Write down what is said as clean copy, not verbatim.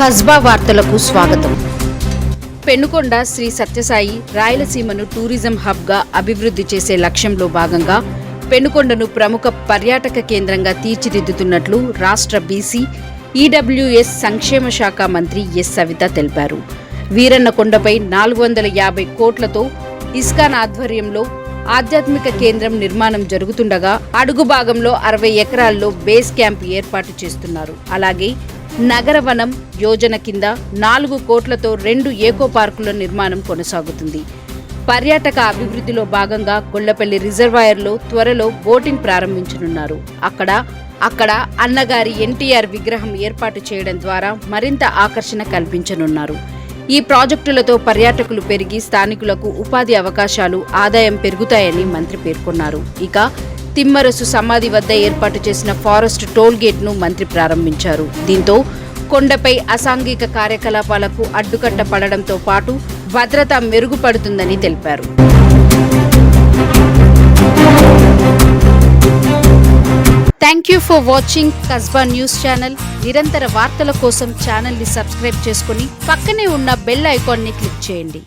కస్బా వార్తలకు స్వాగతం. పెనుకొండ శ్రీ సత్యసాయి రాయలసీమను టూరిజం హబ్గా అభివృద్ధి చేసే లక్ష్యంలో భాగంగా పెనుకొండను ప్రముఖ పర్యాటక కేంద్రంగా తీర్చిదిద్దుతున్నట్లు రాష్ట్ర బీసీ ఈడబ్ల్యూఎస్ సంక్షేమ శాఖ మంత్రి ఎస్ సవిత తెలిపారు. వీరన్నకొండపై 450 కోట్లతో ఇస్కాన్ ఆధ్వర్యంలో ఆధ్యాత్మిక కేంద్రం నిర్మాణం జరుగుతుండగా అడుగు భాగంలో 60 ఎకరాల్లో బేస్ క్యాంప్ ఏర్పాటు చేస్తున్నారు. అలాగే నగరవనం యోజన కింద 4 కోట్లతో 2 ఏకో పార్కుల నిర్మాణం కొనసాగుతుంది. పర్యాటక అభివృద్ధిలో భాగంగా గొల్లపల్లి రిజర్వాయర్లో త్వరలో బోటింగ్ ప్రారంభించనున్నారు. అక్కడ అన్నగారి ఎన్టీఆర్ విగ్రహం ఏర్పాటు చేయడం ద్వారా మరింత ఆకర్షణ కల్పించనున్నారు. ఈ ప్రాజెక్టులతో పర్యాటకులు పెరిగి స్థానికులకు ఉపాధి అవకాశాలు, ఆదాయం పెరుగుతాయని మంత్రి పేర్కొన్నారు. ఇక తిమ్మరసు సమాధి వద్ద ఏర్పాటు చేసిన ఫారెస్ట్ టోల్ గేట్ ను మంత్రి ప్రారంభించారు. దీంతో కొండపై అసాంఘిక కార్యకలాపాలకు అడ్డుకట్ట పడడంతో పాటు భద్రత మెరుగుపడుతుందని తెలిపారు. Thank you for watching Kasba news channel. నిరంతర వార్తల కోసం ఛానల్ ని సబ్స్క్రైబ్ చేసుకుని పక్కనే ఉన్న బెల్ ఐకాన్ ని క్లిక్ చేయండి.